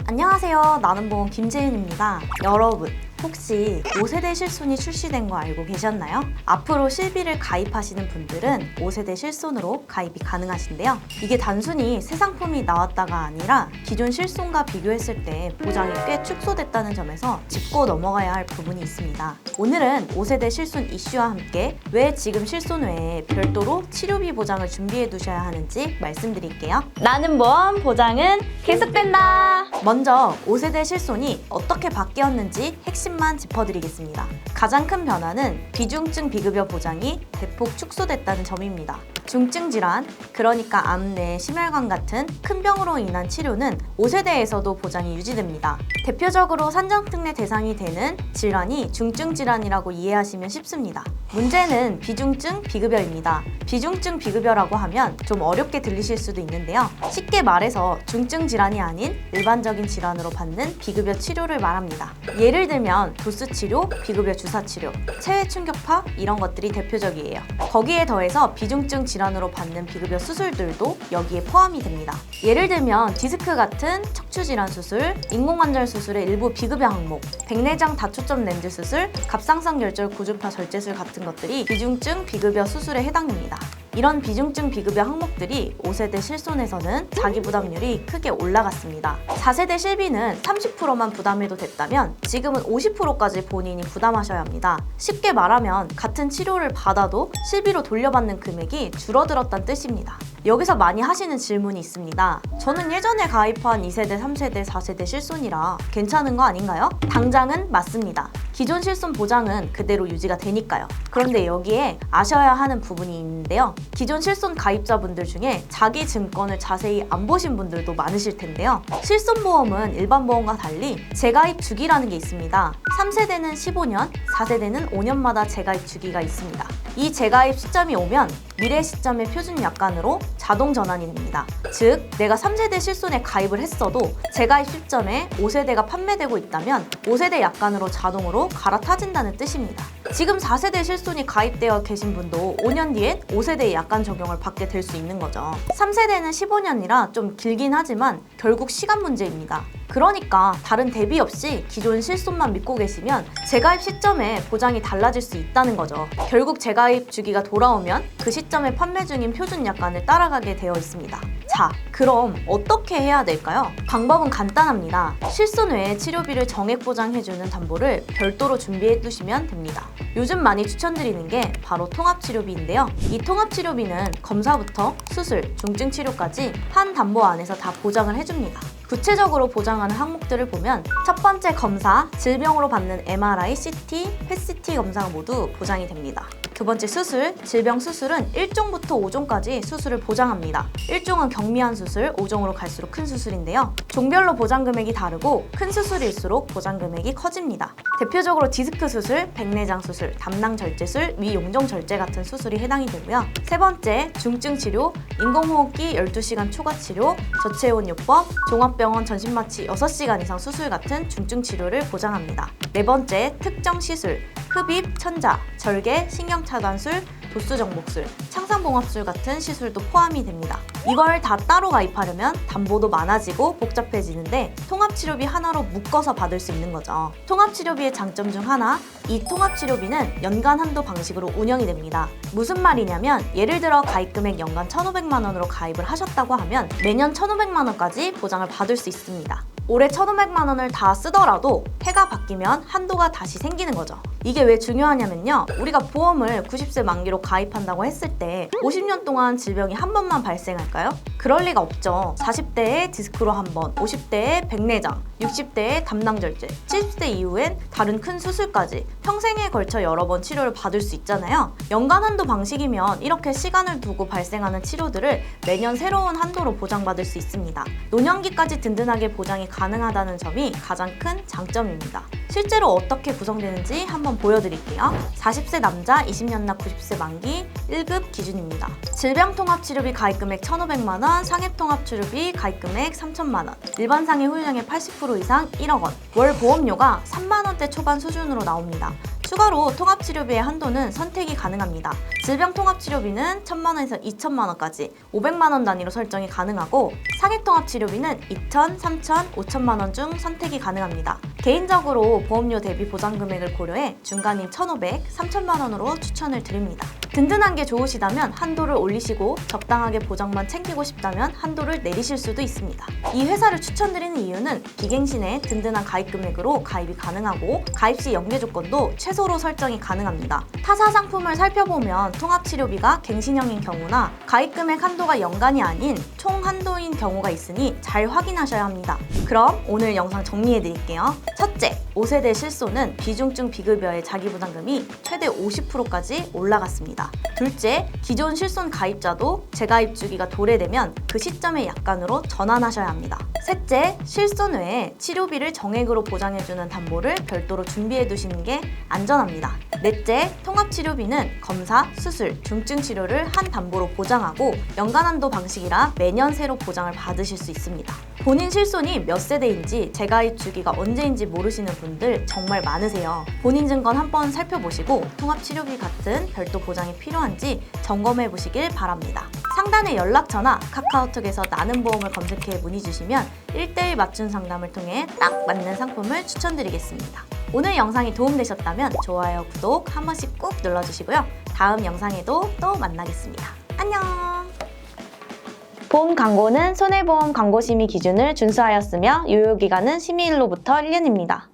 안녕하세요. 나는 보험 김재윤입니다. 여러분, 혹시 5세대 실손이 출시된 거 알고 계셨나요? 앞으로 실비를 가입하시는 분들은 5세대 실손으로 가입이 가능하신데요. 이게 단순히 새 상품이 나왔다가 아니라 기존 실손과 비교했을 때 보장이 꽤 축소됐다는 점에서 짚고 넘어가야 할 부분이 있습니다. 오늘은 5세대 실손 이슈와 함께 왜 지금 실손 외에 별도로 치료비 보장을 준비해 두셔야 하는지 말씀드릴게요. 나는 보험 보장은 계속된다! 먼저 5세대 실손이 어떻게 바뀌었는지 핵심만 짚어드리겠습니다. 가장 큰 변화는 비중증 비급여 보장이 대폭 축소됐다는 점입니다. 중증 질환, 그러니까 암 내 심혈관 같은 큰 병으로 인한 치료는 5세대에서도 보장이 유지됩니다. 대표적으로 산정특례 대상이 되는 질환이 중증 질환이라고 이해하시면 쉽습니다. 문제는 비중증 비급여입니다. 비중증 비급여라고 하면 좀 어렵게 들리실 수도 있는데요. 쉽게 말해서 중증 질환이 아닌 일반적인 질환으로 받는 비급여 치료를 말합니다. 예를 들면 도수 치료, 비급여 주사 치료, 체외 충격파 이런 것들이 대표적이에요. 거기에 더해서 비중증 질환으로 받는 비급여 수술들도 여기에 포함이 됩니다. 예를 들면 디스크 같은 척추 질환 수술, 인공관절 수술의 일부 비급여 항목, 백내장 다초점 렌즈 수술, 갑상선 결절 고주파 절제술 같은 것들이 비중증 비급여 수술에 해당됩니다. 이런 비중증 비급여 항목들이 5세대 실손에서는 자기 부담률이 크게 올라갔습니다. 4세대 실비는 30%만 부담해도 됐다면 지금은 50%까지 본인이 부담하셔야 합니다. 쉽게 말하면 같은 치료를 받아도 실비로 돌려받는 금액이 줄어들었다는 뜻입니다. 여기서 많이 하시는 질문이 있습니다. 저는 예전에 가입한 2세대, 3세대, 4세대 실손이라 괜찮은 거 아닌가요? 당장은 맞습니다. 기존 실손 보장은 그대로 유지가 되니까요. 그런데 여기에 아셔야 하는 부분이 있는데요. 기존 실손 가입자분들 중에 자기 증권을 자세히 안 보신 분들도 많으실 텐데요. 실손보험은 일반 보험과 달리 재가입 주기라는 게 있습니다. 3세대는 15년, 4세대는 5년마다 재가입 주기가 있습니다. 이 재가입 시점이 오면 미래 시점의 표준 약관으로 자동 전환이 됩니다. 즉, 내가 3세대 실손에 가입을 했어도 재가입 시점에 5세대가 판매되고 있다면 5세대 약관으로 자동으로 갈아타진다는 뜻입니다. 지금 4세대 실손이 가입되어 계신 분도 5년 뒤엔 5세대의 약관 적용을 받게 될 수 있는 거죠. 3세대는 15년이라 좀 길긴 하지만 결국 시간 문제입니다. 그러니까 다른 대비 없이 기존 실손만 믿고 계시면 재가입 시점에 보장이 달라질 수 있다는 거죠. 결국 재가입 주기가 돌아오면 그 시점에 판매 중인 표준 약관을 따라가게 되어 있습니다. 자, 그럼 어떻게 해야 될까요? 방법은 간단합니다. 실손 외에 치료비를 정액 보장해주는 담보를 별도로 준비해 두시면 됩니다. 요즘 많이 추천드리는 게 바로 통합치료비인데요. 이 통합치료비는 검사부터 수술, 중증 치료까지 한 담보 안에서 다 보장을 해줍니다. 구체적으로 보장하는 항목들을 보면 첫 번째 검사, 질병으로 받는 MRI, CT, PET-CT 검사가 모두 보장이 됩니다. 두 번째 수술, 질병 수술은 1종부터 5종까지 수술을 보장합니다. 1종은 경미한 수술, 5종으로 갈수록 큰 수술인데요. 종별로 보장 금액이 다르고 큰 수술일수록 보장 금액이 커집니다. 대표적으로 디스크 수술, 백내장 수술, 담낭 절제술, 위용종 절제 같은 수술이 해당이 되고요. 세 번째, 중증 치료, 인공호흡기 12시간 초과 치료, 저체온요법, 종합병원 전신마취 6시간 이상 수술 같은 중증 치료를 보장합니다. 네 번째, 특정 시술, 흡입, 천자, 절개, 신경차단술, 도수정복술, 창상봉합술 같은 시술도 포함이 됩니다. 이걸 다 따로 가입하려면 담보도 많아지고 복잡해지는데 통합치료비 하나로 묶어서 받을 수 있는 거죠. 통합치료비의 장점 중 하나, 이 통합치료비는 연간 한도 방식으로 운영이 됩니다. 무슨 말이냐면 예를 들어 가입금액 연간 1,500만 원으로 가입을 하셨다고 하면 매년 1,500만 원까지 보장을 받을 수 있습니다. 올해 1,500만 원을 다 쓰더라도 해가 바뀌면 한도가 다시 생기는 거죠. 이게 왜 중요하냐면요. 우리가 보험을 90세 만기로 가입한다고 했을 때 50년 동안 질병이 한 번만 발생할까요? 그럴 리가 없죠. 40대에 디스크로 한 번, 50대에 백내장, 60대에 담낭절제, 70대 이후엔 다른 큰 수술까지 평생에 걸쳐 여러 번 치료를 받을 수 있잖아요. 연간 한도 방식이면 이렇게 시간을 두고 발생하는 치료들을 매년 새로운 한도로 보장받을 수 있습니다. 노년기까지 든든하게 보장이 가능하다는 점이 가장 큰 장점입니다. 실제로 어떻게 구성되는지 한번 보여드릴게요. 40세 남자, 20년 납 90세 만기 1급 기준입니다. 질병통합치료비 가입금액 1,500만 원, 상해통합치료비 가입금액 3,000만 원, 일반 상해 후유장의 80% 이상 1억 원, 월 보험료가 3만 원대 초반 수준으로 나옵니다. 추가로 통합치료비의 한도는 선택이 가능합니다. 질병통합치료비는 1,000만 원에서 2,000만 원까지 500만 원 단위로 설정이 가능하고 상해통합치료비는 2,000, 3,000, 5,000만 원 중 선택이 가능합니다. 개인적으로 보험료 대비 보장 금액을 고려해 중간인 1,500, 3,000만 원으로 추천을 드립니다. 든든한 게 좋으시다면 한도를 올리시고 적당하게 보장만 챙기고 싶다면 한도를 내리실 수도 있습니다. 이 회사를 추천드리는 이유는 비갱신의 든든한 가입 금액으로 가입이 가능하고 가입 시 연계 조건도 최소로 설정이 가능합니다. 타사 상품을 살펴보면 통합치료비가 갱신형인 경우나 가입 금액 한도가 연간이 아닌 총 한도인 경우가 있으니 잘 확인하셔야 합니다. 그럼 오늘 영상 정리해 드릴게요. 첫째, 5세대 실손은 비중증 비급여의 자기부담금이 최대 50%까지 올라갔습니다. 둘째, 기존 실손 가입자도 재가입 주기가 도래되면 그 시점의 약관으로 전환하셔야 합니다. 셋째, 실손 외에 치료비를 정액으로 보장해주는 담보를 별도로 준비해 두시는 게 안전합니다. 넷째, 통합치료비는 검사, 수술, 중증 치료를 한 담보로 보장하고 연간 한도 방식이라 매년 새로 보장을 받으실 수 있습니다. 본인 실손이 몇 세대인지 재가입 주기가 언제인지 모르시는 분들 정말 많으세요. 본인 증권 한번 살펴보시고 통합치료비 같은 별도 보장이 필요한지 점검해 보시길 바랍니다. 상단의 연락처나 카카오톡에서 나는 보험을 검색해 문의 주시면 1:1 맞춤 상담을 통해 딱 맞는 상품을 추천드리겠습니다. 오늘 영상이 도움되셨다면 좋아요, 구독 한 번씩 꾹 눌러주시고요. 다음 영상에도 또 만나겠습니다. 안녕! 보험 광고는 손해보험 광고심의 기준을 준수하였으며 유효기간은 심의일로부터 1년입니다.